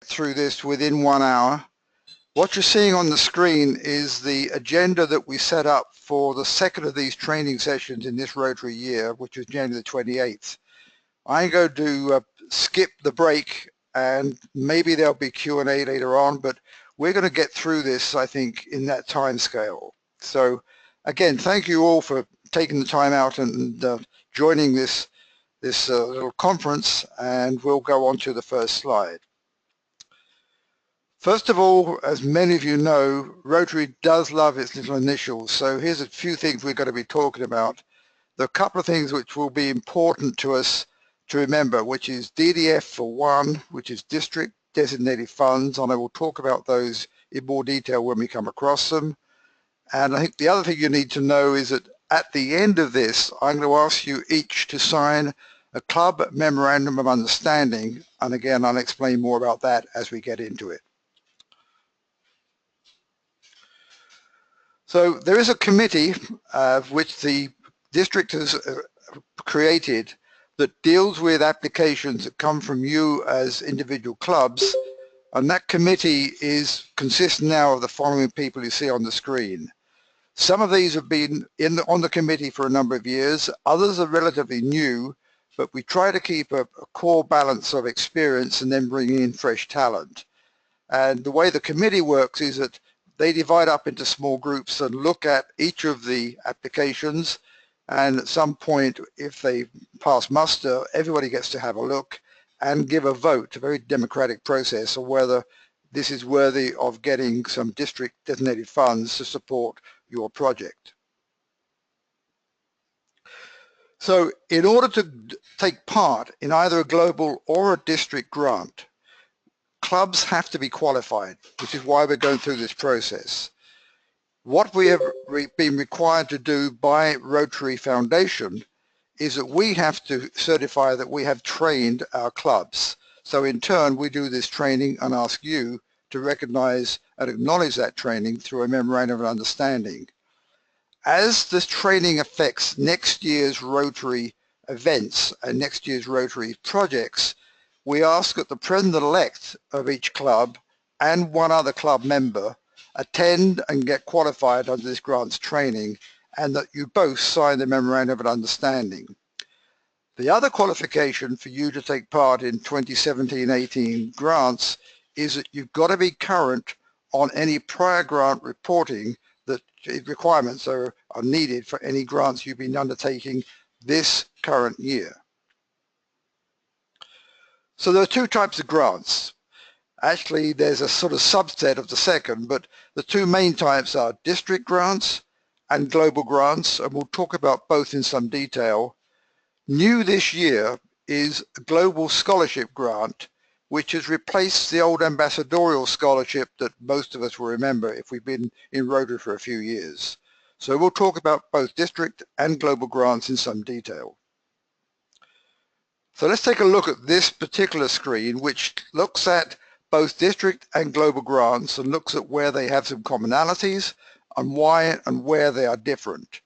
through this within 1 hour. What you're seeing on the screen is the agenda that we set up for the second of these training sessions in this Rotary year, which is January the 28th. I'm going to skip the break, and maybe there'll be Q&A later on, but we're going to get through this, I think, in that time scale. So again, thank you all for taking the time out and joining this little conference, and we'll go on to the first slide. First of all, as many of you know, Rotary does love its little initials, so here's a few things we're going to be talking about. There are a couple of things which will be important to us to remember, which is DDF for one, which is District Designated Funds, and I will talk about those in more detail when we come across them. And I think the other thing you need to know is that at the end of this, I'm going to ask you each to sign a club memorandum of understanding, and again, I'll explain more about that as we get into it. So there is a committee which the district has created that deals with applications that come from you as individual clubs, and that committee consists now of the following people you see on the screen. Some of these have been on the committee for a number of years, others are relatively new, but we try to keep a core balance of experience and then bring in fresh talent. And the way the committee works is that they divide up into small groups and look at each of the applications, and at some point, if they pass muster, everybody gets to have a look and give a vote, a very democratic process, of whether this is worthy of getting some district designated funds to support your project. So in order to take part in either a global or a district grant, clubs have to be qualified, which is why we're going through this process. What we have been required to do by Rotary Foundation is that we have to certify that we have trained our clubs. So in turn, we do this training and ask you to recognize and acknowledge that training through a memorandum of understanding. As this training affects next year's Rotary events and next year's Rotary projects, we ask that the president-elect of each club and one other club member attend and get qualified under this grants training, and that you both sign the memorandum of understanding. The other qualification for you to take part in 2017-18 grants is that you've got to be current on any prior grant reporting that requirements are needed for any grants you've been undertaking this current year. So there are two types of grants. Actually, there's a sort of subset of the second, but the two main types are district grants and global grants, and we'll talk about both in some detail. New this year is a global scholarship grant, which has replaced the old ambassadorial scholarship that most of us will remember if we've been in Rotary for a few years. So we'll talk about both district and global grants in some detail. So let's take a look at this particular screen, which looks at both district and global grants and looks at where they have some commonalities and why and where they are different.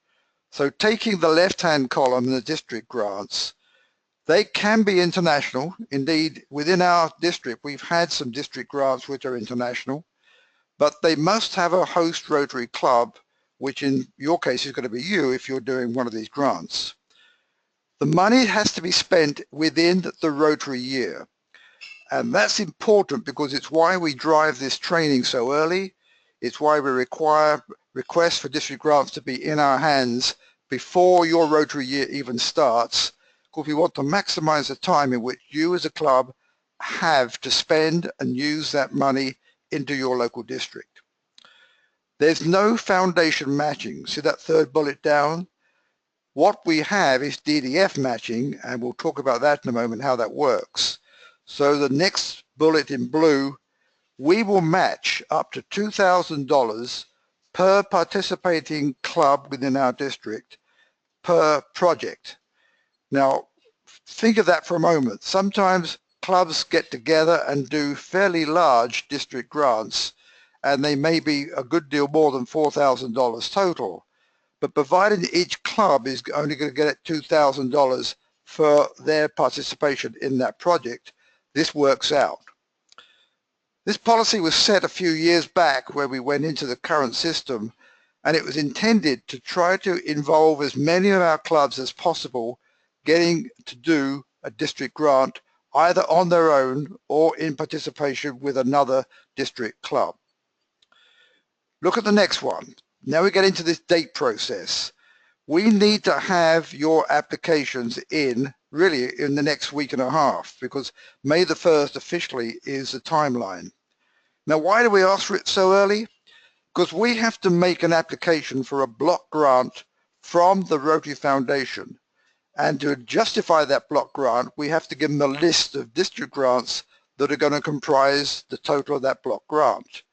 So taking the left-hand column, the district grants, they can be international. Indeed, within our district, we've had some district grants which are international, but they must have a host Rotary club, which in your case is going to be you if you're doing one of these grants. The money has to be spent within the Rotary year. And that's important because it's why we drive this training so early. It's why we require requests for district grants to be in our hands before your Rotary year even starts, because we want to maximize the time in which you as a club have to spend and use that money into your local district. There's no foundation matching. See that third bullet down? What we have is DDF matching, and we'll talk about that in a moment, how that works. So the next bullet in blue, we will match up to $2,000 per participating club within our district per project. Now, think of that for a moment. Sometimes clubs get together and do fairly large district grants, and they may be a good deal more than $4,000 total. But provided each club is only going to get $2,000 for their participation in that project, this works out. This policy was set a few years back where we went into the current system, and it was intended to try to involve as many of our clubs as possible getting to do a district grant either on their own or in participation with another district club. Look at the next one. Now we get into this date process. We need to have your applications in really in the next week and a half, because May the 1st officially is the timeline. Now, why do we ask for it so early? Because we have to make an application for a block grant from the Rotary Foundation. And to justify that block grant, we have to give them a list of district grants that are going to comprise the total of that block grant.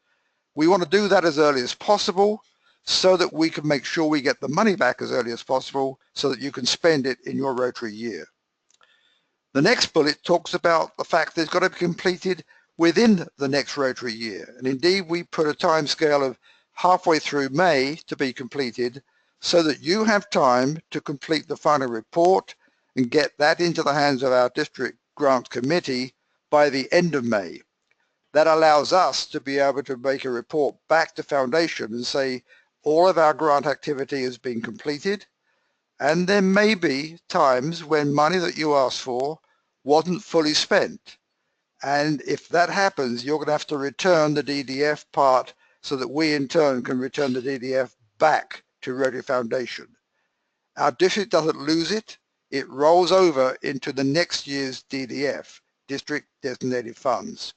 We want to do that as early as possible so that we can make sure we get the money back as early as possible so that you can spend it in your Rotary year. The next bullet talks about the fact that it's got to be completed within the next Rotary year. And indeed, we put a time scale of halfway through May to be completed so that you have time to complete the final report and get that into the hands of our district grant committee by the end of May. That allows us to be able to make a report back to Foundation and say all of our grant activity has been completed, and there may be times when money that you asked for wasn't fully spent. And if that happens, you're going to have to return the DDF part so that we in turn can return the DDF back to Rotary Foundation. Our district doesn't lose it, it rolls over into the next year's DDF, District Designated Funds.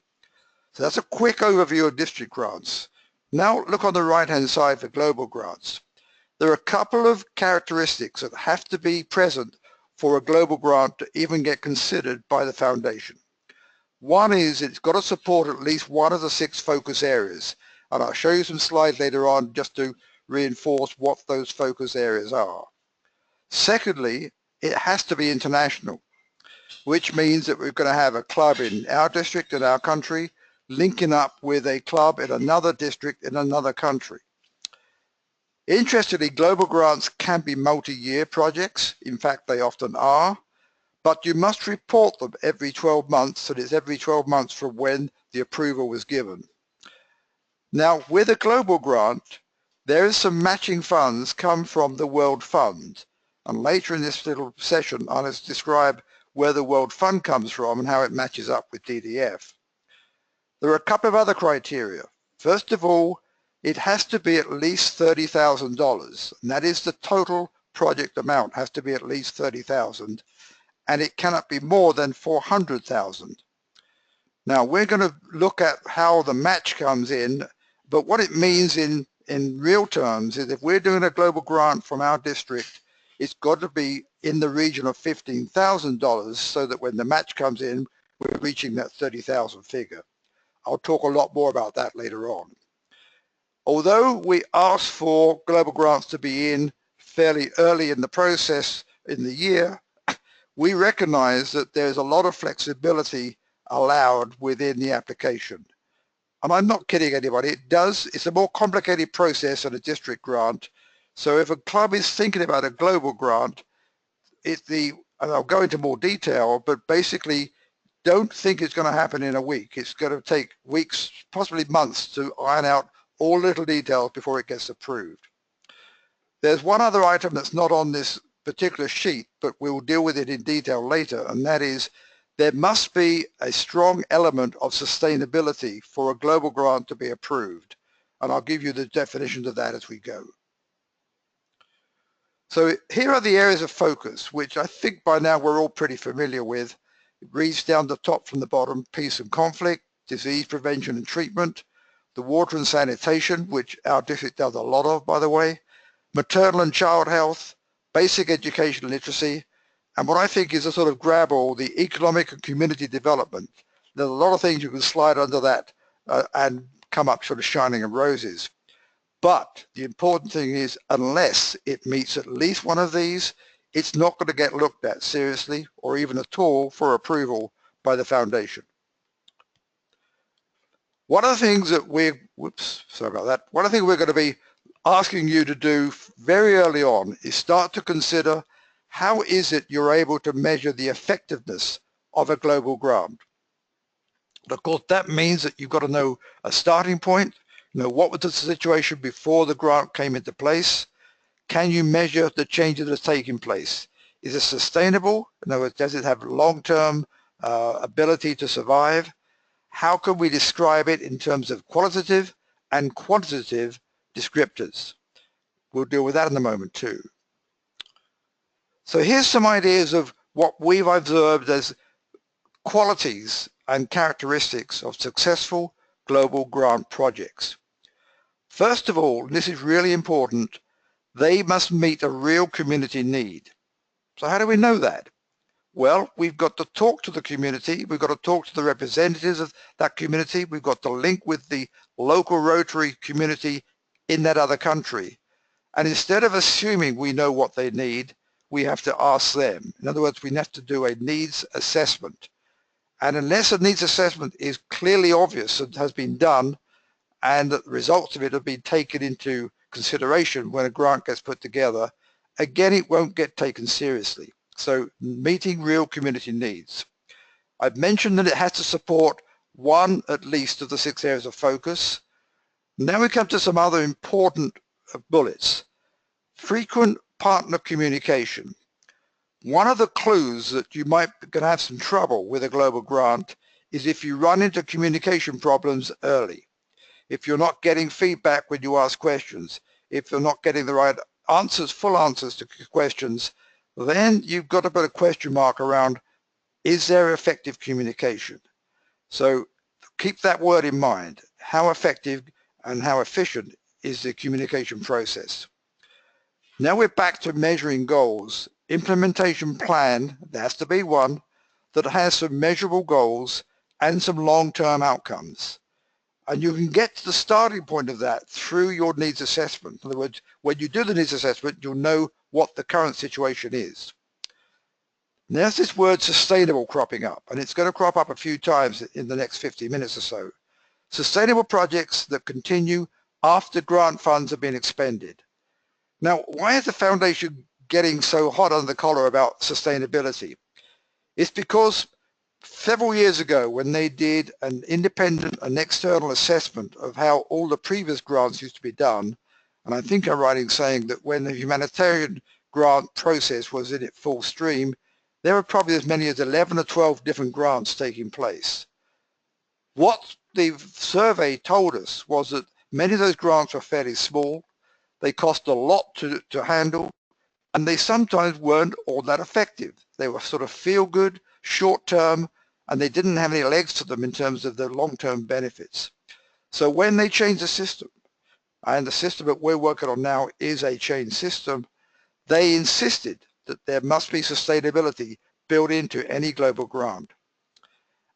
So that's a quick overview of district grants. Now look on the right-hand side for global grants. There are a couple of characteristics that have to be present for a global grant to even get considered by the Foundation. One is it's got to support at least one of the 6 focus areas, and I'll show you some slides later on just to reinforce what those focus areas are. Secondly, it has to be international, which means that we're going to have a club in our district in our country linking up with a club in another district in another country. Interestingly, global grants can be multi-year projects. In fact, they often are, but you must report them every 12 months, and it's every 12 months from when the approval was given. Now, with a global grant, there is some matching funds come from the World Fund, and later in this little session, I'll describe where the World Fund comes from and how it matches up with DDF. There are a couple of other criteria. First of all, it has to be at least $30,000, and that is the total project amount has to be at least $30,000, and it cannot be more than $400,000. Now we're going to look at how the match comes in, but what it means in real terms is if we're doing a global grant from our district, it's got to be in the region of $15,000 so that when the match comes in, we're reaching that 30,000 figure. I'll talk a lot more about that later on. Although we ask for global grants to be in fairly early in the process in the year, we recognize that there's a lot of flexibility allowed within the application. And I'm not kidding anybody, it's a more complicated process than a district grant. So if a club is thinking about a global grant, and I'll go into more detail, but basically don't think it's going to happen in a week. It's going to take weeks, possibly months, to iron out all little details before it gets approved. There's one other item that's not on this particular sheet, but we will deal with it in detail later, and that is there must be a strong element of sustainability for a global grant to be approved. And I'll give you the definitions of that as we go. So here are the areas of focus, which I think by now we're all pretty familiar with. It reads down the top from the bottom: peace and conflict, disease prevention and treatment, the water and sanitation, which our district does a lot of, by the way, maternal and child health, basic education and literacy, and what I think is a sort of grab all, the economic and community development. There's a lot of things you can slide under that and come up sort of shining in roses. But the important thing is, unless it meets at least one of these, it's not going to get looked at seriously or even at all for approval by the Foundation. One of the things that one of the things we're going to be asking you to do very early on is start to consider how is it you're able to measure the effectiveness of a global grant. But of course, that means that you've got to know a starting point, what was the situation before the grant came into place. Can you measure the changes that are taking place? Is it sustainable? In other words, does it have long-term ability to survive? How can we describe it in terms of qualitative and quantitative descriptors? We'll deal with that in a moment too. So here's some ideas of what we've observed as qualities and characteristics of successful global grant projects. First of all, and this is really important, they must meet a real community need. So how do we know that? Well, we've got to talk to the community, we've got to talk to the representatives of that community, we've got to link with the local Rotary community in that other country. And instead of assuming we know what they need, we have to ask them. In other words, we have to do a needs assessment. And unless a needs assessment is clearly obvious and has been done, and the results of it have been taken into consideration when a grant gets put together, again, it won't get taken seriously. So meeting real community needs. I've mentioned that it has to support one at least of the 6 areas of focus. Now we come to some other important bullets. Frequent partner communication. One of the clues that you might gonna have some trouble with a global grant is if you run into communication problems early. If you're not getting feedback when you ask questions, if you're not getting the right answers, full answers to questions, then you've got to put a question mark around, is there effective communication? So keep that word in mind. How effective and how efficient is the communication process? Now we're back to measuring goals. Implementation plan, there has to be one that has some measurable goals and some long-term outcomes. And you can get to the starting point of that through your needs assessment. In other words, when you do the needs assessment, you'll know what the current situation is. Now, there's this word sustainable cropping up, and it's going to crop up a few times in the next 50 minutes or so. Sustainable projects that continue after grant funds have been expended. Now, why is the Foundation getting so hot under the collar about sustainability? It's because several years ago, when they did an independent and external assessment of how all the previous grants used to be done, and I think I'm right in saying that when the humanitarian grant process was in its full stream, there were probably as many as 11 or 12 different grants taking place. What the survey told us was that many of those grants were fairly small, they cost a lot to handle, and they sometimes weren't all that effective. They were sort of feel-good, short-term, and they didn't have any legs to them in terms of the long-term benefits. So when they changed the system, and the system that we're working on now is a change system, they insisted that there must be sustainability built into any global grant.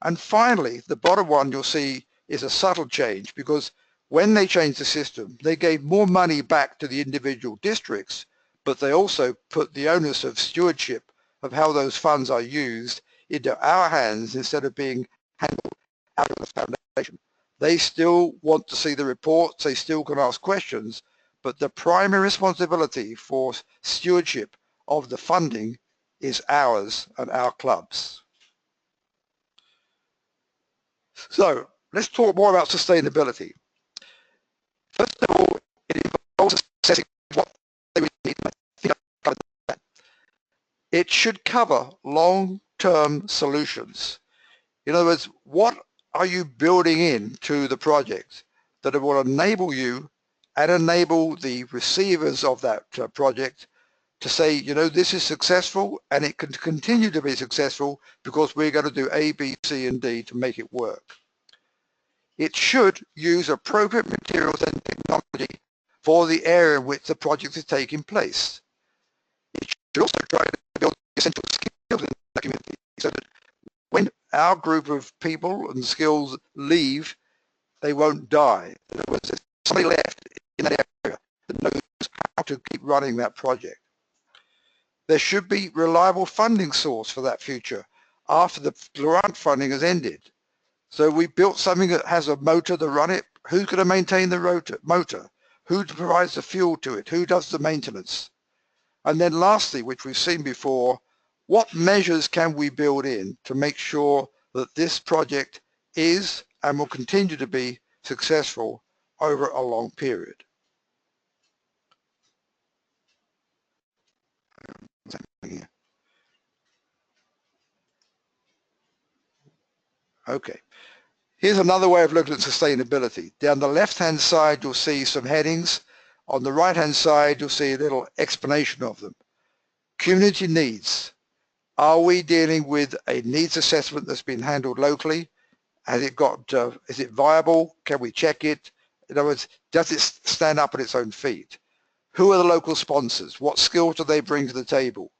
And finally, the bottom one you'll see is a subtle change, because when they changed the system, they gave more money back to the individual districts, but they also put the onus of stewardship of how those funds are used into our hands instead of being handled out of the Foundation. They still want to see the reports, they still can ask questions, but the primary responsibility for stewardship of the funding is ours and our clubs. So let's talk more about sustainability. First of all, it involves assessing what they really need. I think I covered that. It should cover long-term solutions. In other words, what are you building into the project that will enable you and enable the receivers of that project to say, this is successful and it can continue to be successful because we're going to do A, B, C, and D to make it work. It should use appropriate materials and technology for the area in which the project is taking place. It should also try to build essential skills in the community so that when our group of people and skills leave, they won't die. In other words, there's somebody left in that area that knows how to keep running that project. There should be reliable funding source for that future after the grant funding has ended. So we built something that has a motor to run it. Who's going to maintain the motor? Who provides the fuel to it? Who does the maintenance? And then lastly, which we've seen before, what measures can we build in to make sure that this project is and will continue to be successful over a long period. Okay, here's another way of looking at sustainability. Down the left-hand side, you'll see some headings. On the right-hand side, you'll see a little explanation of them. Community needs. Are we dealing with a needs assessment that's been handled locally? Has it got, is it viable? Can we check it? In other words, does it stand up on its own feet? Who are the local sponsors? What skills do they bring to the table?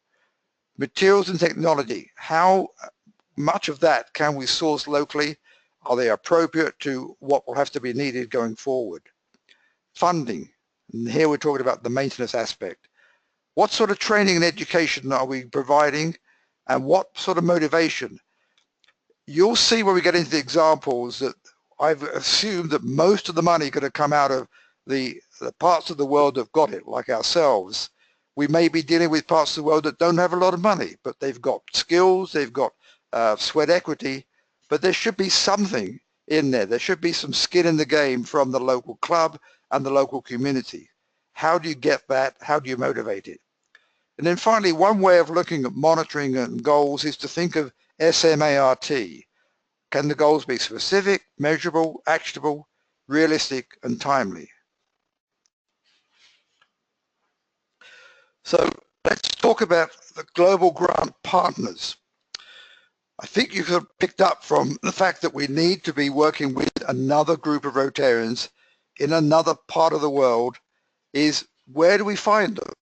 Materials and technology. How much of that can we source locally? Are they appropriate to what will have to be needed going forward? Funding. And here we're talking about the maintenance aspect. What sort of training and education are we providing? And what sort of motivation? You'll see when we get into the examples that I've assumed that most of the money going to come out of the parts of the world that have got it, like ourselves. We may be dealing with parts of the world that don't have a lot of money, but they've got skills, they've got sweat equity, but there should be something in there. There should be some skin in the game from the local club and the local community. How do you get that? How do you motivate it? And then finally, one way of looking at monitoring and goals is to think of SMART. Can the goals be specific, measurable, actionable, realistic, and timely? So let's talk about the global grant partners. I think you have picked up from the fact that we need to be working with another group of Rotarians in another part of the world is where do we find them?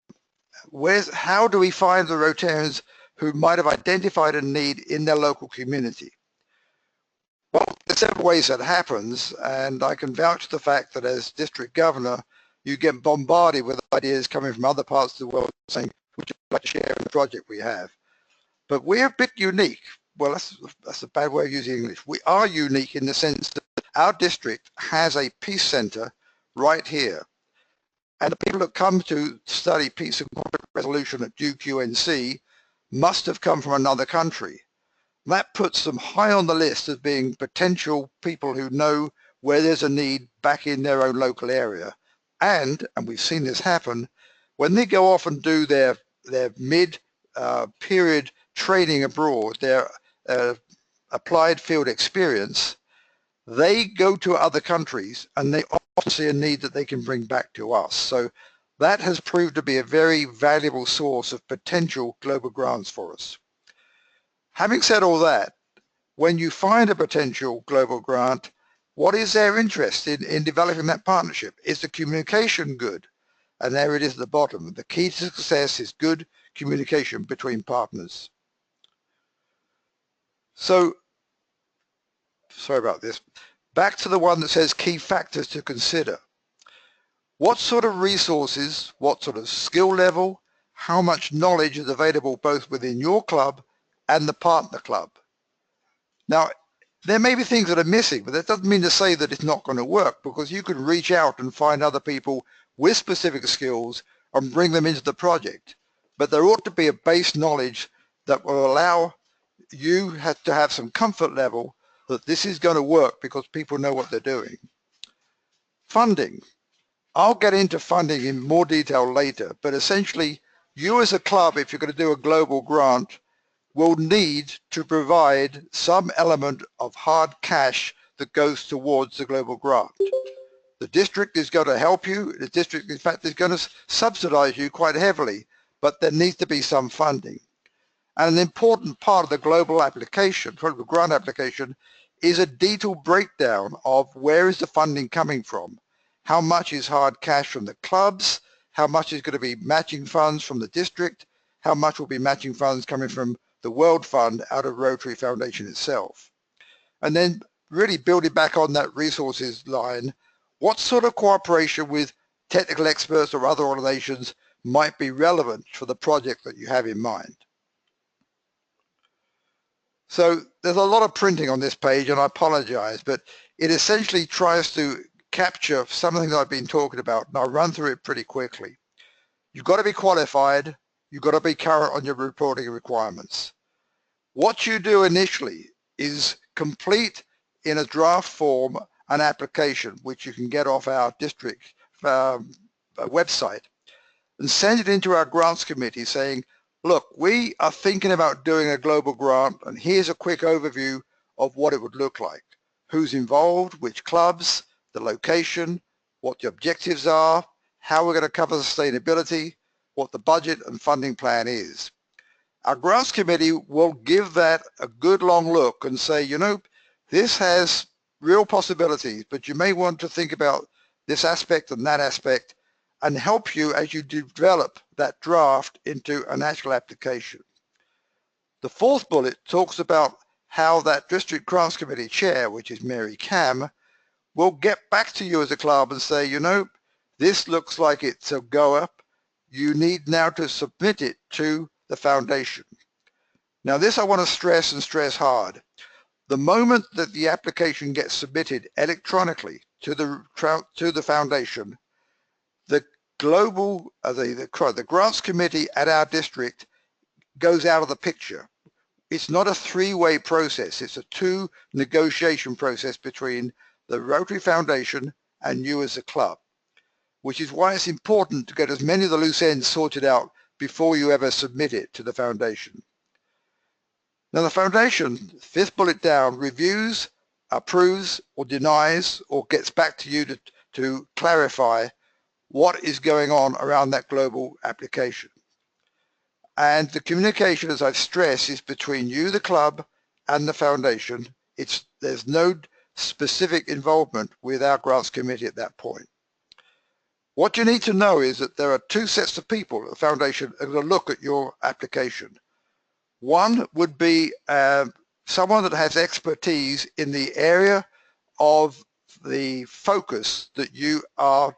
How do we find the Rotarians who might have identified a need in their local community? Well, there's several ways that happens, and I can vouch for the fact that as district governor, you get bombarded with ideas coming from other parts of the world saying, would you like to share in the project we have? But we're a bit unique. Well, that's a bad way of using English. We are unique in the sense that our district has a peace center right here. And the people that come to study peace and conflict resolution at Duke UNC must have come from another country. That puts them high on the list as being potential people who know where there's a need back in their own local area. And we've seen this happen, when they go off and do their mid-period training abroad, their applied field experience, they go to other countries and they often see a need that they can bring back to us. So that has proved to be a very valuable source of potential global grants for us. Having said all that, when you find a potential global grant, what is their interest in developing that partnership? Is the communication good? And there it is at the bottom. The key to success is good communication between partners. So, sorry about this. Back to the one that says key factors to consider. What sort of resources, what sort of skill level, how much knowledge is available both within your club and the partner club? Now, there may be things that are missing, but that doesn't mean to say that it's not going to work, because you can reach out and find other people with specific skills and bring them into the project. But there ought to be a base knowledge that will allow you to have some comfort level that this is going to work because people know what they're doing. Funding. I'll get into funding in more detail later, but essentially you as a club, if you're going to do a global grant, will need to provide some element of hard cash that goes towards the global grant. The district is going to help you. The district, in fact, is going to subsidize you quite heavily, but there needs to be some funding. And an important part of the global application, global grant application, is a detailed breakdown of where is the funding coming from. How much is hard cash from the clubs? How much is going to be matching funds from the district? How much will be matching funds coming from the World Fund out of Rotary Foundation itself? And then really building back on that resources line, what sort of cooperation with technical experts or other organizations might be relevant for the project that you have in mind? So there's a lot of printing on this page, and I apologize, but it essentially tries to capture something that I've been talking about, and I'll run through it pretty quickly. You've got to be qualified. You've got to be current on your reporting requirements. What you do initially is complete in a draft form an application which you can get off our district website and send it into our grants committee saying, look, we are thinking about doing a global grant and here's a quick overview of what it would look like. Who's involved, which clubs, the location, what the objectives are, how we're going to cover sustainability, what the budget and funding plan is. Our grants committee will give that a good long look and say, you know, this has real possibilities, but you may want to think about this aspect and that aspect and help you as you develop that draft into an actual application. The fourth bullet talks about how that district grants committee chair, which is Mary Cam, will get back to you as a club and say, you know, this looks like it's a goer. You need now to submit it to the foundation. Now this I want to stress and stress hard. The moment that the application gets submitted electronically to the foundation, the global, the grants committee at our district goes out of the picture. It's not a three-way process. It's a two negotiation process between the Rotary Foundation and you as a club, which is why it's important to get as many of the loose ends sorted out before you ever submit it to the foundation. Now the foundation, fifth bullet down, reviews, approves or denies or gets back to you to clarify what is going on around that global application. And the communication, as I've stressed, is between you, the club, and the foundation. There's no specific involvement with our grants committee at that point. What you need to know is that there are two sets of people at the foundation who will look at your application. One would be someone that has expertise in the area of the focus that you are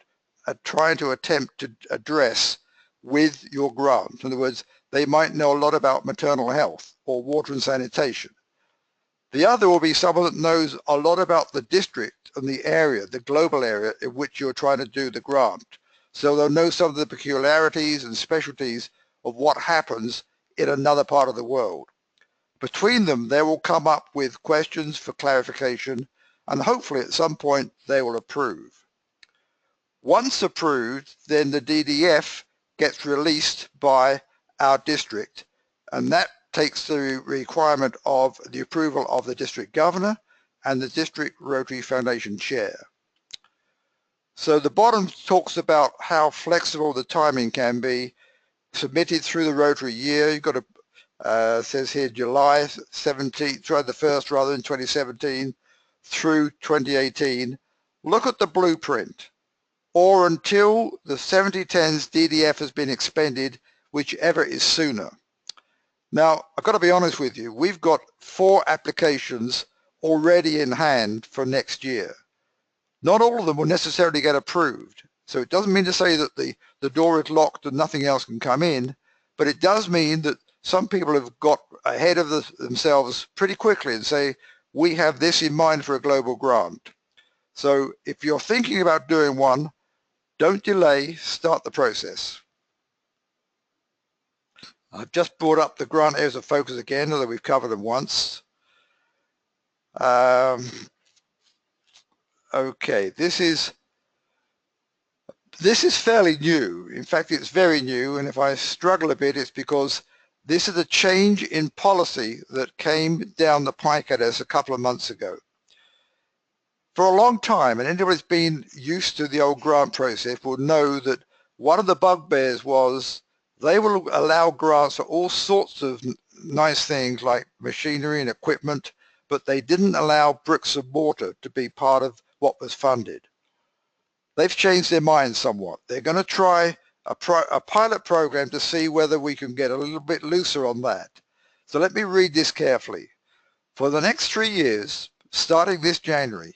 trying to attempt to address with your grant. In other words, they might know a lot about maternal health or water and sanitation. The other will be someone that knows a lot about the district and the area, the global area in which you're trying to do the grant. So they'll know some of the peculiarities and specialties of what happens in another part of the world. Between them, they will come up with questions for clarification, and hopefully at some point they will approve. Once approved, then the DDF gets released by our district, and that takes the requirement of the approval of the district governor and the district Rotary Foundation chair. So the bottom talks about how flexible the timing can be, submitted through the Rotary year. You've got to, says here July 17th, try the 1st rather than 2017, through 2018. Look at the blueprint, or until the 7010's DDF has been expended, whichever is sooner. Now, I've got to be honest with you, we've got 4 applications already in hand for next year. Not all of them will necessarily get approved. So it doesn't mean to say that the door is locked and nothing else can come in, but it does mean that some people have got ahead of themselves pretty quickly and say, we have this in mind for a global grant. So if you're thinking about doing one, don't delay, start the process. I've just brought up the grant areas of focus again, although we've covered them once. Okay, this is fairly new. In fact, it's very new, and if I struggle a bit, it's because this is a change in policy that came down the pike at us a couple of months ago. For a long time, and anybody who's been used to the old grant process will know that one of the bugbears was they will allow grants for all sorts of nice things like machinery and equipment, but they didn't allow bricks and mortar to be part of what was funded. They've changed their minds somewhat. They're going to try a pilot program to see whether we can get a little bit looser on that. So let me read this carefully. For the next 3 years, starting this January,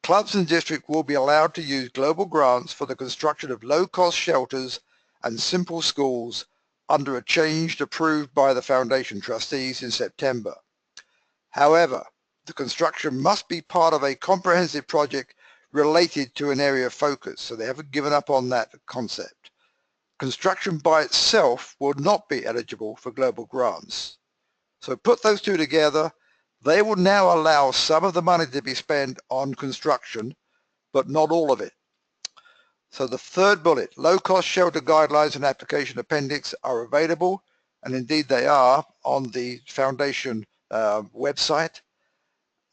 clubs and districts will be allowed to use global grants for the construction of low-cost shelters and simple schools under a change approved by the Foundation trustees in September. However, the construction must be part of a comprehensive project related to an area of focus, so they haven't given up on that concept. Construction by itself will not be eligible for global grants. So put those two together, They will now allow some of the money to be spent on construction, but not all of it. So the third bullet, low-cost shelter guidelines and application appendix are available, and indeed they are on the Foundation website.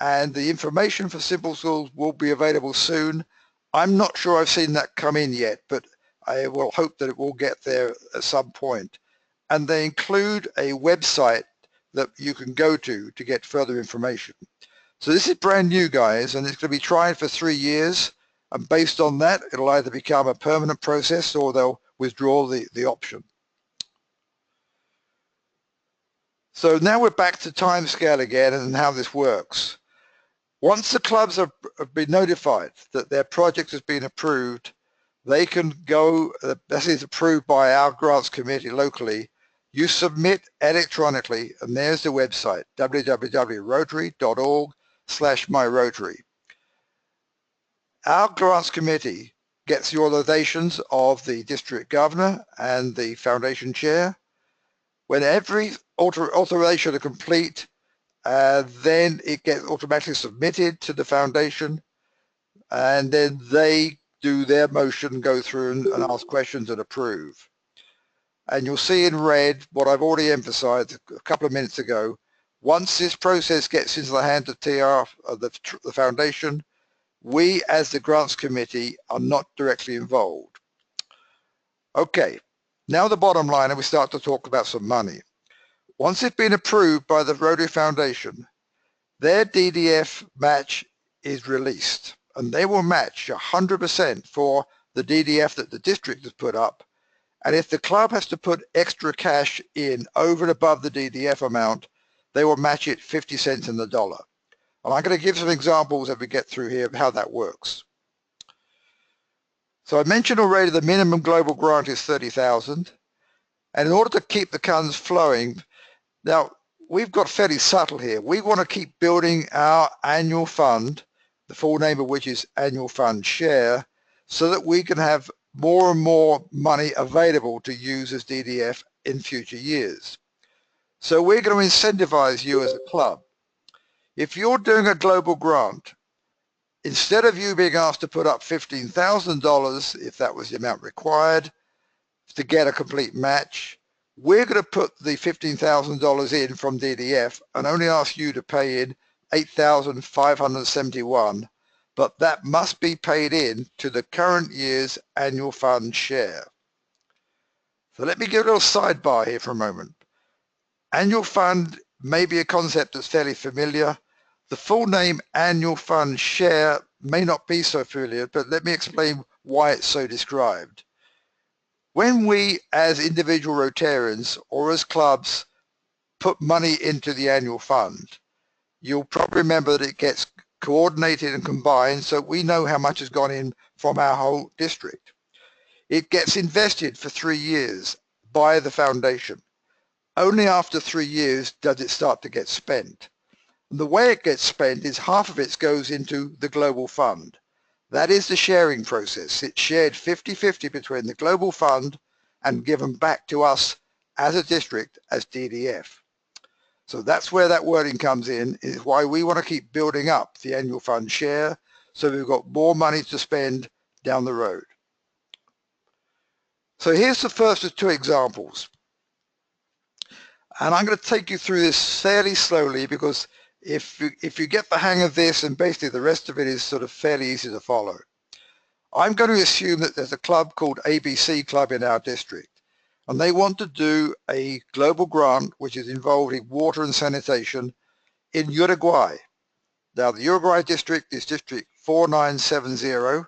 And the information for simple schools will be available soon. I'm not sure I've seen that come in yet, but I will hope that it will get there at some point. And they include a website that you can go to get further information. So this is brand new, guys, and it's going to be tried for 3 years. And based on that, it'll either become a permanent process or they'll withdraw the option. So now we're back to timescale again and how this works. Once the clubs have been notified that their project has been approved, they can go, that is approved by our grants committee locally. You submit electronically, and there's the website, www.rotary.org/myrotary. Our grants committee gets the authorizations of the district governor and the foundation chair. When every authorization is complete, then it gets automatically submitted to the foundation, and then they do their motion, go through and ask questions and approve. And you'll see in red what I've already emphasized a couple of minutes ago. Once this process gets into the hands of TR, the foundation, we as the grants committee are not directly involved. Okay, now the bottom line, and we start to talk about some money. Once it's been approved by the Rotary Foundation, their DDF match is released, and they will match 100% for the DDF that the district has put up. And if the club has to put extra cash in over and above the DDF amount, they will match it 50 cents in the dollar. And I'm going to give some examples as we get through here of how that works. So I mentioned already the minimum global grant is 30,000. And in order to keep the funds flowing, now we've got fairly subtle here. We want to keep building our annual fund, the full name of which is Annual Fund Share, so that we can have more and more money available to use as DDF in future years. So we're going to incentivize you as a club. If you're doing a global grant, instead of you being asked to put up $15,000, if that was the amount required to get a complete match, we're going to put the $15,000 in from DDF and only ask you to pay in $8,571, but that must be paid in to the current year's annual fund share. So let me give a little sidebar here for a moment. Annual fund may be a concept that's fairly familiar. The full name Annual Fund Share may not be so familiar, but let me explain why it's so described. When we as individual Rotarians or as clubs put money into the annual fund, you'll probably remember that it gets coordinated and combined so we know how much has gone in from our whole district. It gets invested for 3 years by the foundation. Only after 3 years does it start to get spent. And the way it gets spent is half of it goes into the global fund. That is the sharing process. It's shared 50-50 between the global fund and given back to us as a district as DDF. So that's where that wording comes in, is why we want to keep building up the annual fund share so we've got more money to spend down the road. So here's the first of 2 examples. And I'm going to take you through this fairly slowly because if you get the hang of this, and basically the rest of it is sort of fairly easy to follow. I'm going to assume that there's a club called ABC Club in our district, and they want to do a global grant which is involving water and sanitation in Uruguay. Now the Uruguay district is district 4970,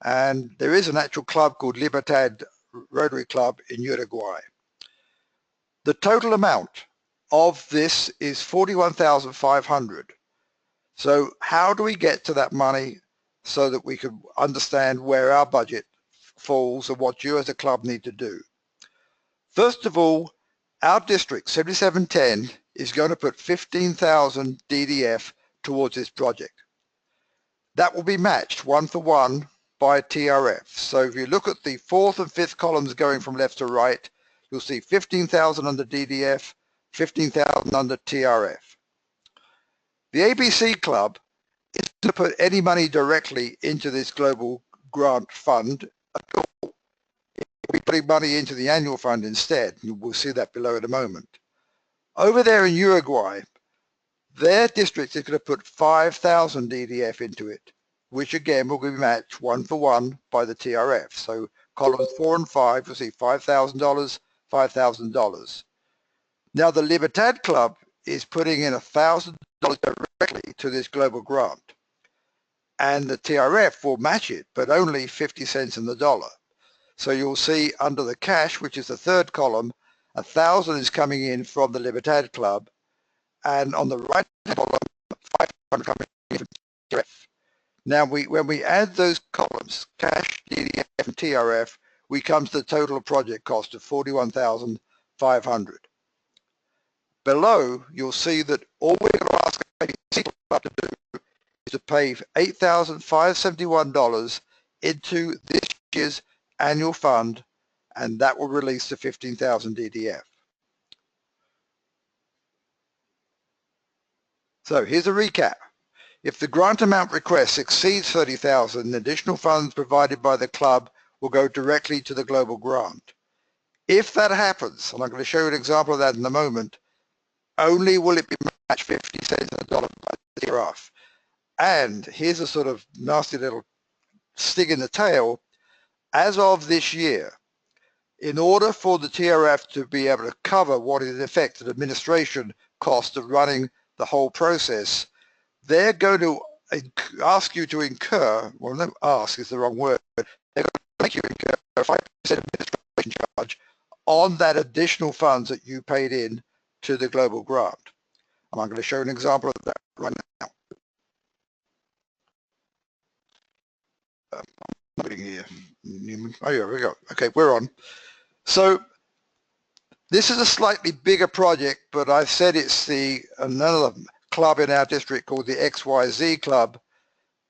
and there is an actual club called Libertad Rotary Club in Uruguay. The total amount of this is $41,500. So how do we get to that money so that we can understand where our budget falls and what you as a club need to do? First of all, our district 7710 is going to put 15,000 DDF towards this project. That will be matched 1-for-1 by TRF. So if you look at the 4th and 5th columns going from left to right, you'll see 15,000 under DDF, 15,000 under TRF. The ABC Club is to put any money directly into this global grant fund at all. We're putting money into the annual fund instead. We'll see that below in a moment. Over there in Uruguay, their district is going to put 5,000 DDF into it, which again will be matched 1-for-1 by the TRF. So columns 4 and 5, you'll see $5,000, $5,000. Now the Libertad Club is putting in $1,000 directly to this global grant. And the TRF will match it, but only 50 cents in the dollar. So you'll see under the cash, which is the third column, 1,000 is coming in from the Libertad Club, and on the right column, 500 coming in from TRF. Now, when we add those columns, cash, DDF, and TRF, we come to the total project cost of $41,500. Below, you'll see that all we're going to ask ABC Club to do is to pay $8,571 into this year's annual fund, and that will release the 15,000 DDF. So here's a recap. If the grant amount request exceeds 30,000, additional funds provided by the club will go directly to the global grant. If that happens, and I'm going to show you an example of that in a moment, only will it be matched 50 cents in the dollar by the TRF. And here's a sort of nasty little sting in the tail. As of this year, in order for the TRF to be able to cover what is in effect an administration cost of running the whole process, they're going to ask you to incur, well, no, ask is the wrong word, they're going to make you incur a 5% administration charge on that additional funds that you paid in to the global grant. And I'm going to show an example of that right now. Here. Oh, here we go. Okay, we're on. So this is a slightly bigger project, but I've said it's another club in our district called the XYZ Club,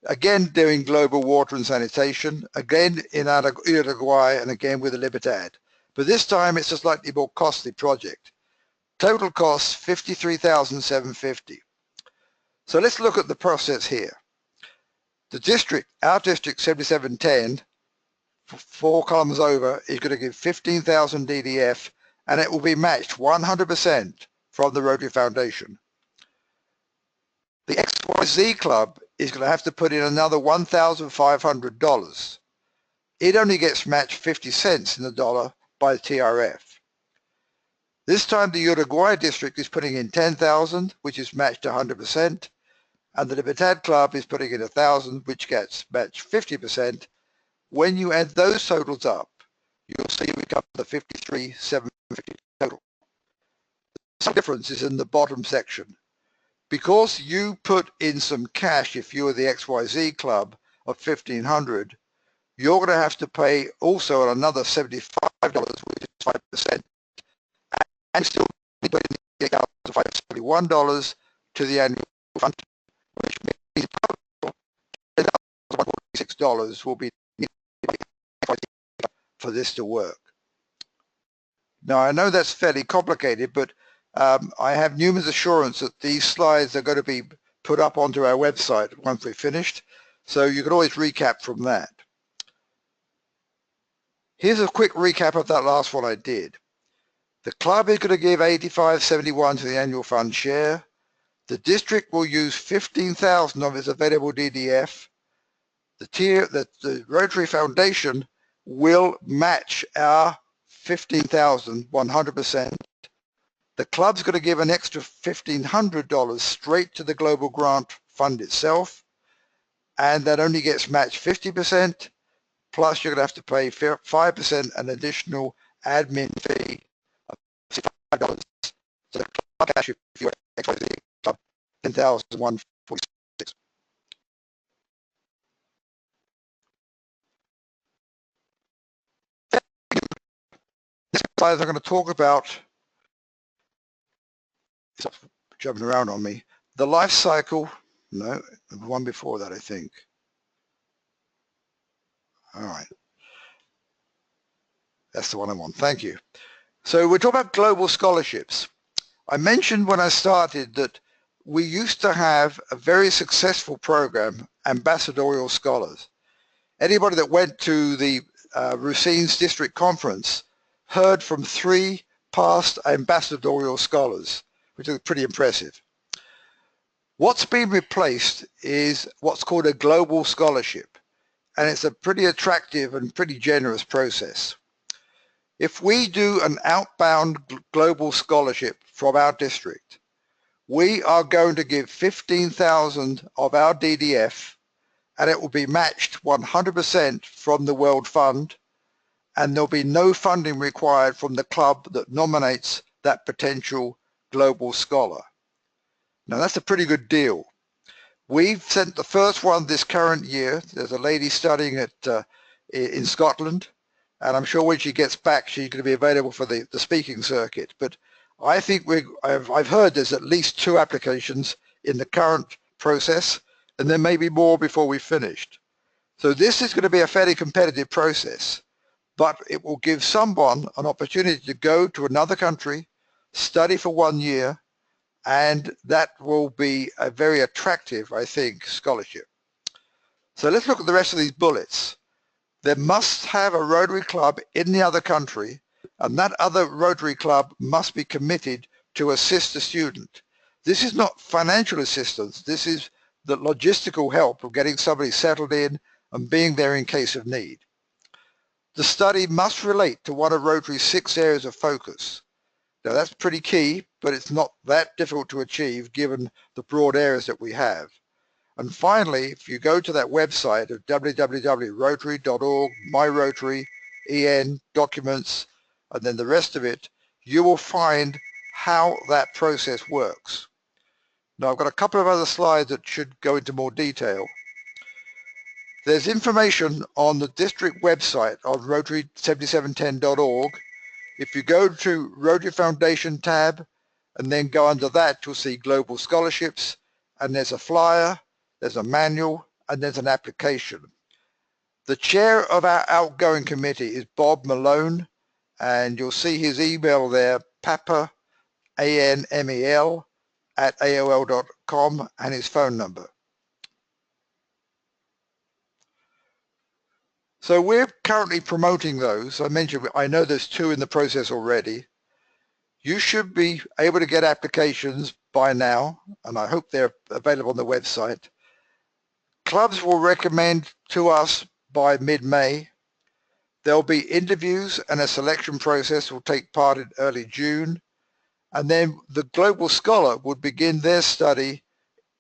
again doing global water and sanitation, again in Uruguay, and again with the Libertad. But this time it's a slightly more costly project. Total cost $53,750. So let's look at the process here. The district, our district 7710, 4 columns over, is going to give 15,000 DDF, and it will be matched 100% from the Rotary Foundation. The XYZ Club is going to have to put in another $1,500. It only gets matched 50 cents in the dollar by the TRF. This time the Uruguay district is putting in 10,000, which is matched 100%, and the Libertad Club is putting in 1,000, which gets matched 50%. When you add those totals up, you'll see we come to the 53,750 total. The difference is in the bottom section. Because you put in some cash, if you were the XYZ Club, of $1,500, you're going to have to pay also another $75, which is 5%, and still put in $8,571 to the annual fund, which means $10,146 will be for this to work. Now, I know that's fairly complicated, but I have Newman's assurance that these slides are going to be put up onto our website once we're finished, so you can always recap from that. Here's a quick recap of that last one I did. The club is going to give $85.71 to the annual fund share. The district will use 15,000 of its available DDF. The Rotary Foundation will match our 15,000 100%. The club's going to give an extra $1,500 straight to the global grant fund itself, and that only gets matched 50%, plus you're going to have to pay 5% an additional admin fee of $65. So the club cash, if you're XYZ Club, $10,146. Next slide I'm going to talk about, it's jumping around on me, the life cycle, no, the one before that I think. All right. That's the one I want. Thank you. So we're talking about global scholarships. I mentioned when I started that we used to have a very successful program, Ambassadorial Scholars. Anybody that went to the Racine's district conference heard from 3 past ambassadorial scholars, which is pretty impressive. What's been replaced is what's called a global scholarship, and it's a pretty attractive and pretty generous process. If we do an outbound global scholarship from our district, we are going to give 15,000 of our DDF, and it will be matched 100% from the World Fund, and there'll be no funding required from the club that nominates that potential global scholar. Now that's a pretty good deal. We've sent the first one this current year. There's a lady studying in Scotland, and I'm sure when she gets back she's going to be available for the speaking circuit. But I think I've heard there's at least 2 applications in the current process, and there may be more before we've finished. So this is going to be a fairly competitive process, but it will give someone an opportunity to go to another country, study for 1 year, and that will be a very attractive, I think, scholarship. So let's look at the rest of these bullets. They must have a Rotary Club in the other country, and that other Rotary Club must be committed to assist the student. This is not financial assistance, this is the logistical help of getting somebody settled in and being there in case of need. The study must relate to one of Rotary's 6 areas of focus. Now that's pretty key, but it's not that difficult to achieve given the broad areas that we have. And finally, if you go to that website of www.rotary.org, My Rotary, EN, Documents, and then the rest of it, you will find how that process works. Now I've got a couple of other slides that should go into more detail. There's information on the district website on Rotary7710.org. If you go to Rotary Foundation tab and then go under that, you'll see Global Scholarships, and there's a flyer, there's a manual, and there's an application. The chair of our outgoing committee is Bob Malone, and you'll see his email there, papa, ANMEL, @AOL.com, and his phone number. So we're currently promoting those. I mentioned, I know there's 2 in the process already. You should be able to get applications by now, and I hope they're available on the website. Clubs will recommend to us by mid-May. There'll be interviews and a selection process will take part in early June. And then the Global Scholar would begin their study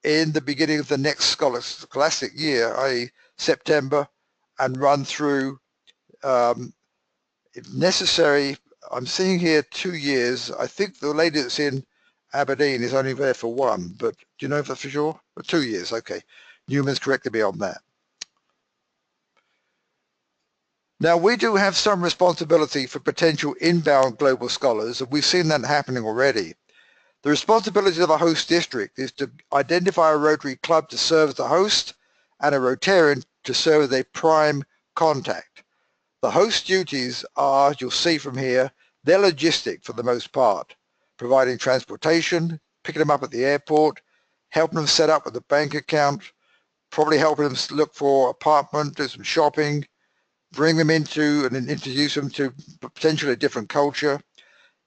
in the beginning of the next scholastic year, i.e. September, and run through, if necessary, I'm seeing here 2 years. I think the lady that's in Aberdeen is only there for 1, but do you know that for sure? 2 years, okay. Newman's corrected me on that. Now we do have some responsibility for potential inbound global scholars, and we've seen that happening already. The responsibility of a host district is to identify a Rotary Club to serve as the host and a Rotarian to serve as a prime contact. The host duties are, you'll see from here, they're logistic for the most part, providing transportation, picking them up at the airport, helping them set up with a bank account, probably helping them look for an apartment, do some shopping, bring them into and introduce them to potentially a different culture.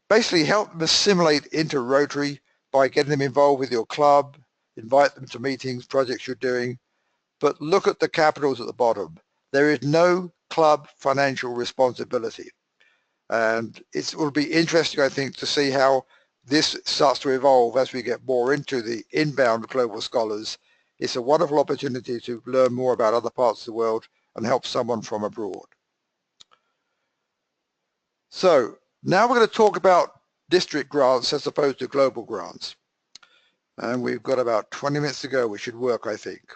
Basically help them assimilate into Rotary by getting them involved with your club, invite them to meetings, projects you're doing, but look at the capitals at the bottom. There is no club financial responsibility. And it will be interesting, I think, to see how this starts to evolve as we get more into the inbound global scholars. It's a wonderful opportunity to learn more about other parts of the world and help someone from abroad. So now we're going to talk about district grants as opposed to global grants. And we've got about 20 minutes to go, which should work, I think.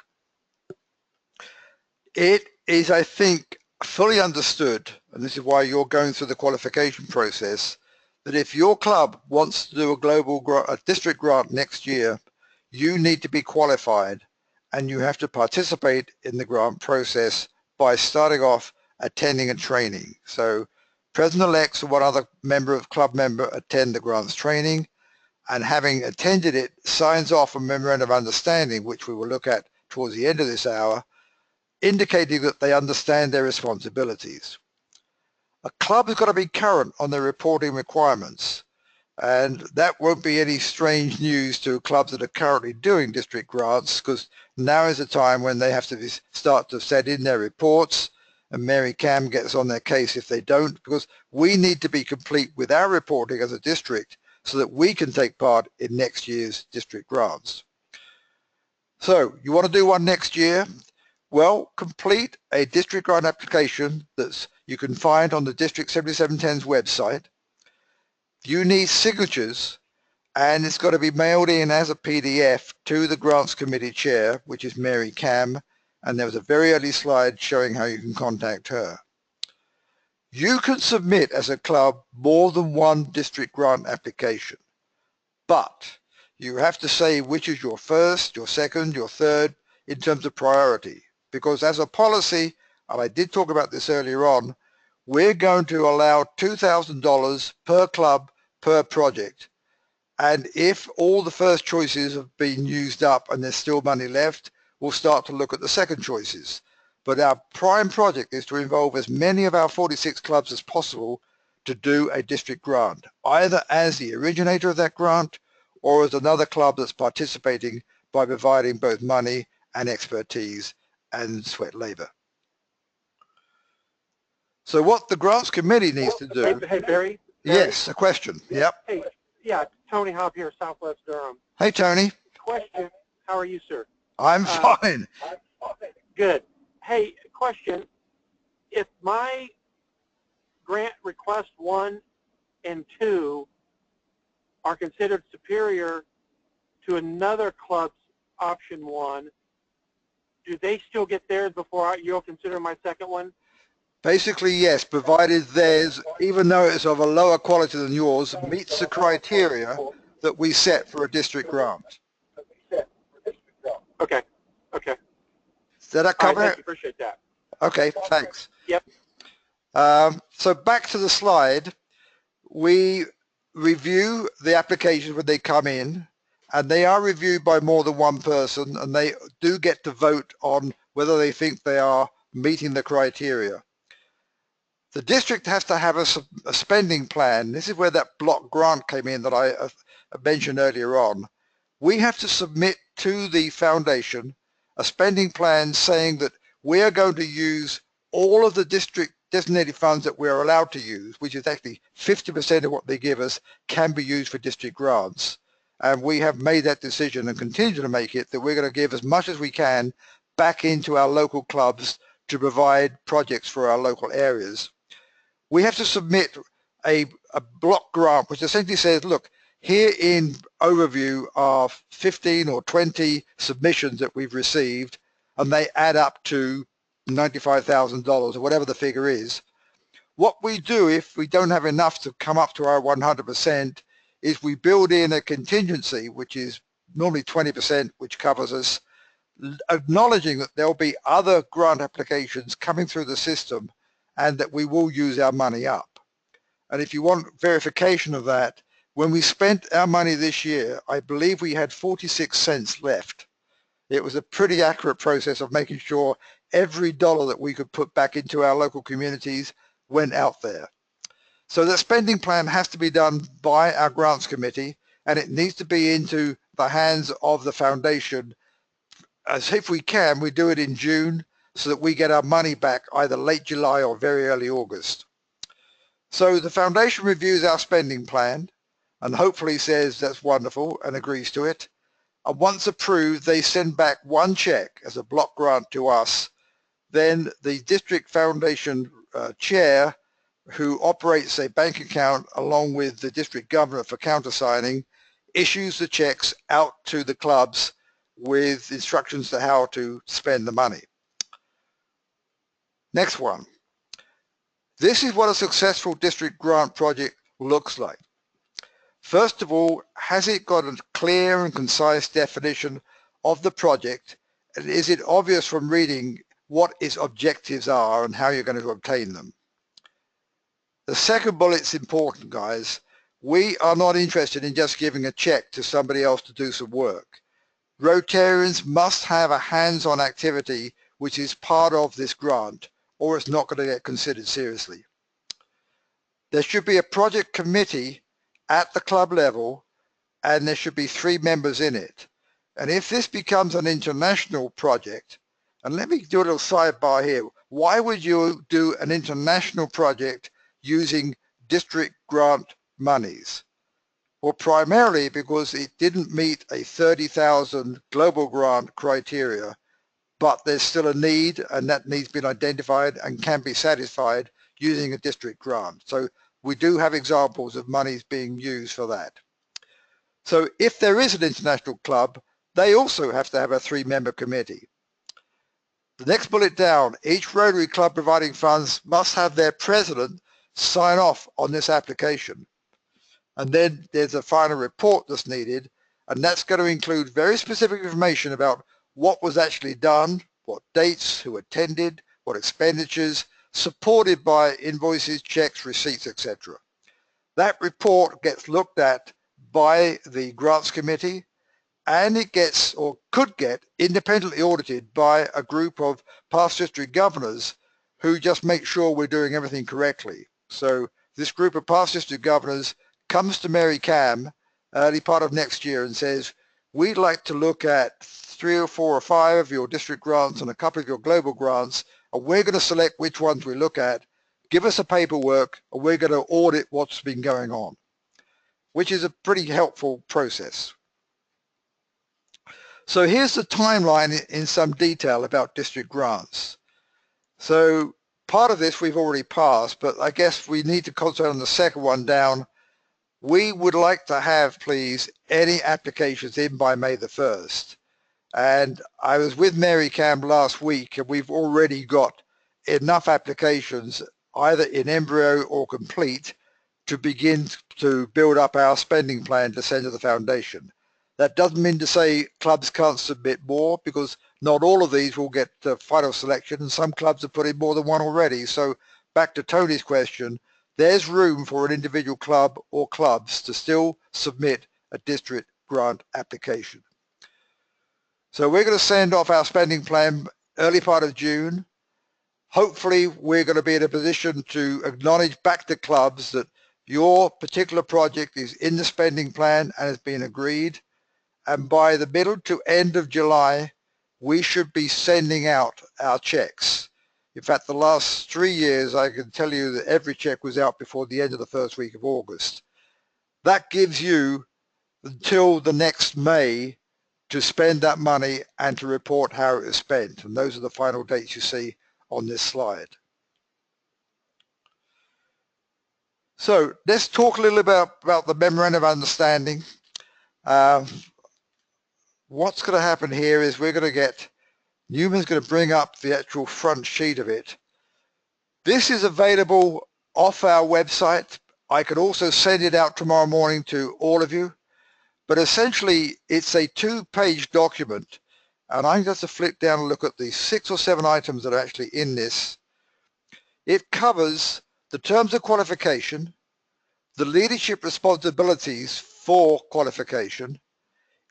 It is, I think, fully understood, and this is why you're going through the qualification process, that if your club wants to do a district grant next year, you need to be qualified and you have to participate in the grant process by starting off attending and training. So President-elects or one other club member attend the grants training, and having attended it, signs off a memorandum of understanding, which we will look at towards the end of this hour, indicating that they understand their responsibilities. A club has got to be current on their reporting requirements, and that won't be any strange news to clubs that are currently doing district grants, because now is the time when they have to start to set in their reports, and Mary Cam gets on their case if they don't, because we need to be complete with our reporting as a district so that we can take part in next year's district grants. So you want to do one next year? Well, complete a district grant application that you can find on the District 7710's website. You need signatures, and it's got to be mailed in as a PDF to the Grants Committee Chair, which is Mary Cam, and there was a very early slide showing how you can contact her. You can submit as a club more than one district grant application, but you have to say which is your first, your second, your third in terms of priority. Because as a policy, and I did talk about this earlier on, we're going to allow $2,000 per club per project. And if all the first choices have been used up and there's still money left, we'll start to look at the second choices. But our prime project is to involve as many of our 46 clubs as possible to do a district grant, either as the originator of that grant or as another club that's participating by providing both money and expertise and sweat labor. So what the Grants Committee needs to do... Hey, Barry? Yes, a question. Yep. Hey, yeah, Tony Hobb here, Southwest Durham. Hey, Tony. Question, how are you, sir? I'm fine. Good. Hey, question, if my grant request 1 and 2 are considered superior to another club's option 1, do they still get theirs before you'll consider my second one? Basically, yes, provided theirs, even though it's of a lower quality than yours, meets the criteria that we set for a district grant. Okay. Okay. Did that cover All right, it? thank you. Appreciate that. Okay, thanks. Yep. So back to the slide, we review the applications when they come in, and they are reviewed by more than one person, and they do get to vote on whether they think they are meeting the criteria. The district has to have a spending plan. This is where that block grant came in that I mentioned earlier on. We have to submit to the foundation a spending plan saying that we are going to use all of the district designated funds that we're allowed to use, which is actually 50% of what they give us can be used for district grants. And we have made that decision and continue to make it that we're going to give as much as we can back into our local clubs to provide projects for our local areas. We have to submit a block grant which essentially says, look, here in overview are 15 or 20 submissions that we've received, and they add up to $95,000 or whatever the figure is. What we do if we don't have enough to come up to our 100% is we build in a contingency, which is normally 20%, which covers us, acknowledging that there'll be other grant applications coming through the system and that we will use our money up. And if you want verification of that, when we spent our money this year, I believe we had 46 cents left. It was a pretty accurate process of making sure every dollar that we could put back into our local communities went out there. So the spending plan has to be done by our grants committee, and it needs to be into the hands of the foundation. As if we can, we do it in June so that we get our money back either late July or very early August. So the foundation reviews our spending plan and hopefully says that's wonderful and agrees to it. And once approved, they send back one check as a block grant to us. Then the district foundation chair, who operates a bank account along with the district governor for countersigning, issues the checks out to the clubs with instructions to how to spend the money. Next one. This is what a successful district grant project looks like. First of all, has it got a clear and concise definition of the project, and is it obvious from reading what its objectives are and how you're going to obtain them? The second bullet's important, guys. we are not interested in just giving a check to somebody else to do some work. Rotarians must have a hands-on activity which is part of this grant, or it's not going to get considered seriously. There should be a project committee at the club level, and there should be 3 members in it. And if this becomes an international project, and let me do a little sidebar here, why would you do an international project using district grant monies? Well, primarily because it didn't meet a 30,000 global grant criteria, but there's still a need, and that need's been identified and can be satisfied using a district grant. So we do have examples of monies being used for that. So if there is an international club, they also have to have a 3-member committee. The next bullet down, each Rotary Club providing funds must have their president sign off on this application. And then there's a final report that's needed, and that's going to include very specific information about what was actually done, what dates, who attended, what expenditures, supported by invoices, checks, receipts, etc. That report gets looked at by the grants committee, and it gets, or could get, independently audited by a group of past district governors who just make sure we're doing everything correctly. So this group of past district governors comes to Mary Cam early part of next year and says, we'd like to look at 3 or 4 or 5 of your district grants and a couple of your global grants, and we're going to select which ones we look at. Give us the paperwork, and we're going to audit what's been going on, which is a pretty helpful process. So here's the timeline in some detail about district grants. So part of this we've already passed, but I guess we need to concentrate on the second one down. We would like to have, please, any applications in by May the 1st. And I was with Mary Cam last week, and we've already got enough applications, either in embryo or complete, to begin to build up our spending plan to send to the foundation. That doesn't mean to say clubs can't submit more, because not all of these will get final selection, and some clubs have put in more than one already. So back to Tony's question, there's room for an individual club or clubs to still submit a district grant application. So we're going to send off our spending plan early part of June. Hopefully we're going to be in a position to acknowledge back to clubs that your particular project is in the spending plan and has been agreed. And by the middle to end of July, we should be sending out our checks. In fact, the last 3 years, I can tell you that every check was out before the end of the first week of August. That gives you until the next May to spend that money and to report how it is spent. And those are the final dates you see on this slide. So let's talk a little about the Memorandum of Understanding. What's going to happen here is we're going to get, Newman's going to bring up the actual front sheet of it. This is available off our website. I could also send it out tomorrow morning to all of you. But essentially, it's a 2-page document. And I'm going to flip down and look at the 6 or 7 items that are actually in this. It covers the terms of qualification, the leadership responsibilities for qualification.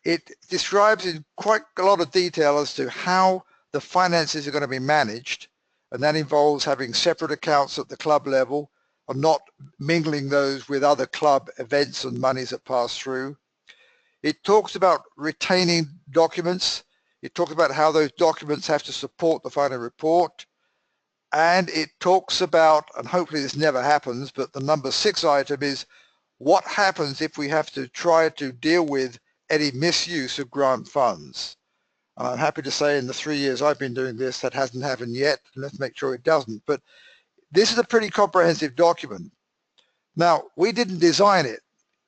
It describes in quite a lot of detail as to how the finances are going to be managed, and that involves having separate accounts at the club level and not mingling those with other club events and monies that pass through. It talks about retaining documents. It talks about how those documents have to support the final report. And it talks about, and hopefully this never happens, but the number 6 item is what happens if we have to try to deal with any misuse of grant funds. And I'm happy to say in the 3 years I've been doing this, that hasn't happened yet, and let's make sure it doesn't. But this is a pretty comprehensive document. Now, we didn't design it.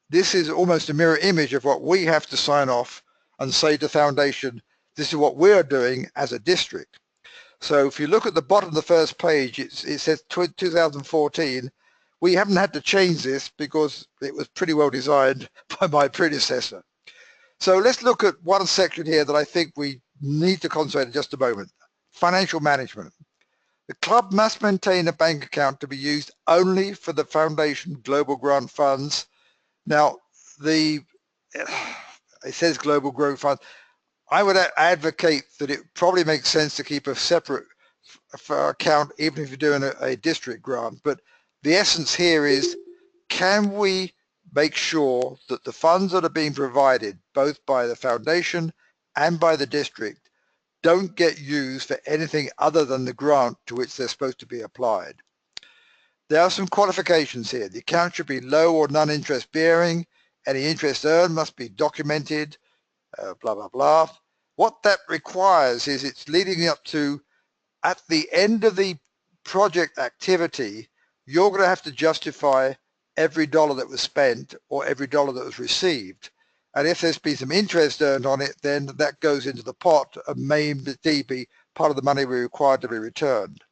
This is almost a mirror image of what we have to sign off and say to Foundation, this is what we're doing as a district. So if you look at the bottom of the first page, it says 2014. We haven't had to change this because it was pretty well designed by my predecessor. So let's look at one section here that I think we need to concentrate in just a moment. Financial management. The club must maintain a bank account to be used only for the Foundation Global Grant Funds. Now, it says global growth fund. I would advocate that it probably makes sense to keep a separate account even if you're doing a district grant. But the essence here is, can we make sure that the funds that are being provided both by the foundation and by the district don't get used for anything other than the grant to which they're supposed to be applied? There are some qualifications here. The account should be low or non-interest bearing. Any interest earned must be documented, blah, blah, blah. What that requires is it's leading up to, at the end of the project activity, you're going to have to justify every dollar that was spent or every dollar that was received. And if there's been some interest earned on it, then that goes into the pot and may indeed be part of the money we required to be returned.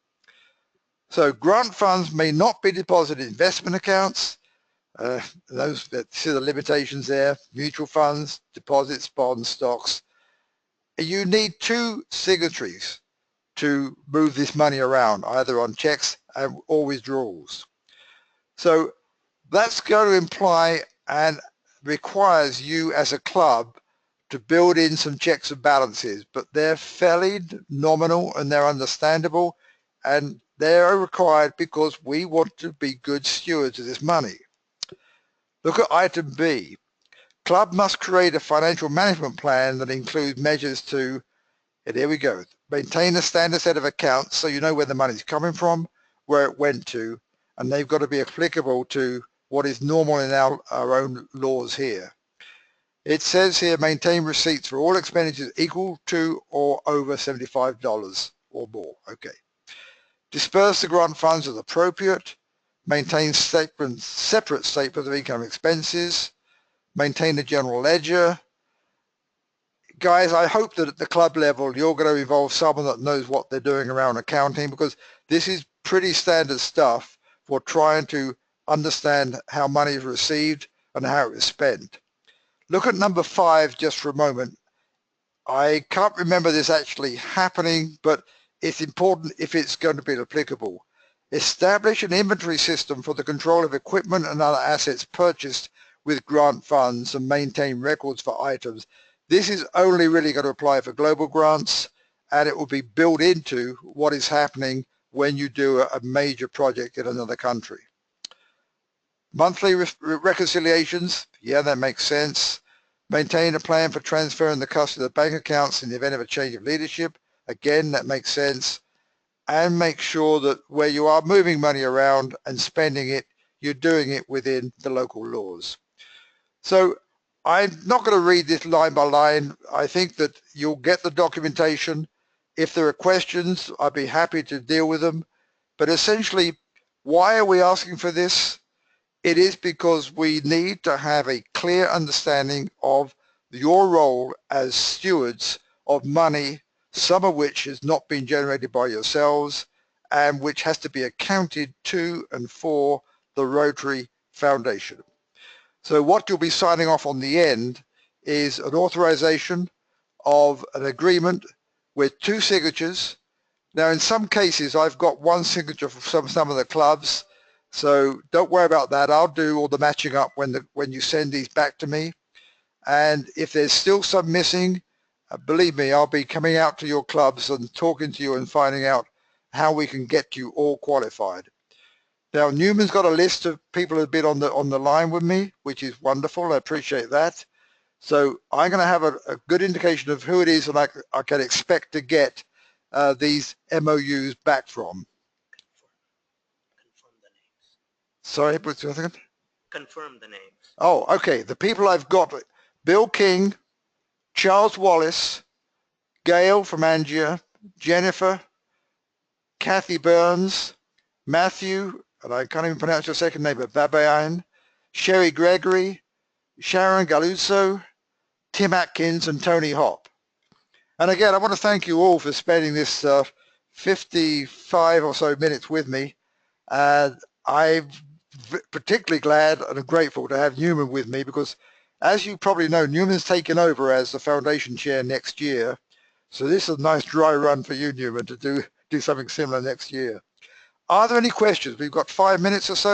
So grant funds may not be deposited in investment accounts. See the limitations there: mutual funds, deposits, bonds, stocks. You need two signatories to move this money around, either on checks or withdrawals. So that's going to imply and requires you as a club to build in some checks and balances, but they're fairly nominal and they're understandable, and they're required because we want to be good stewards of this money. Look at item B. Club must create a financial management plan that includes measures to, and here we go, maintain a standard set of accounts so you know where the money's coming from, where it went to, and they've got to be applicable to what is normal in our own laws here. It says here, maintain receipts for all expenditures equal to or over $75 or more. Okay. Disperse the grant funds as appropriate. Maintain separate statements of income and expenses. Maintain a general ledger. Guys, I hope that at the club level you're going to involve someone that knows what they're doing around accounting, because this is pretty standard stuff for trying to understand how money is received and how it is spent. Look at number 5 just for a moment. I can't remember this actually happening, but it's important if it's going to be applicable. Establish an inventory system for the control of equipment and other assets purchased with grant funds and maintain records for items. This is only really going to apply for global grants, and it will be built into what is happening when you do a major project in another country. Monthly reconciliations, yeah, that makes sense. Maintain a plan for transferring the custody of the bank accounts in the event of a change of leadership. Again, that makes sense. And make sure that where you are moving money around and spending it, you're doing it within the local laws. So I'm not going to read this line by line. I think that you'll get the documentation. If there are questions, I'd be happy to deal with them. But essentially, why are we asking for this? It is because we need to have a clear understanding of your role as stewards of money, some of which has not been generated by yourselves and which has to be accounted to and for the Rotary Foundation. So what you'll be signing off on the end is an authorization of an agreement with 2 signatures. Now, in some cases, I've got 1 signature for some of the clubs, so don't worry about that. I'll do all the matching up when you send these back to me. And if there's still some missing, believe me, I'll be coming out to your clubs and talking to you and finding out how we can get you all qualified. Now, Newman's got a list of people who've been on the line with me, which is wonderful. I appreciate that. So I'm going to have a good indication of who it is and I can expect to get these MOUs back from. Confirm the names. Sorry, what's the other one? Confirm the names. Oh, okay. The people I've got: Bill King, Charles Wallace, Gail from Angier, Jennifer, Kathy Burns, Matthew, and I can't even pronounce your second name, but Babayan, Sherry Gregory, Sharon Galuzzo, Tim Atkins, and Tony Hopp. And again, I want to thank you all for spending this 55 or so minutes with me. I'm particularly glad and grateful to have Newman with me, because as you probably know, Newman's taken over as the foundation chair next year. So this is a nice dry run for you, Newman, to do something similar next year. Are there any questions? We've got 5 minutes or so.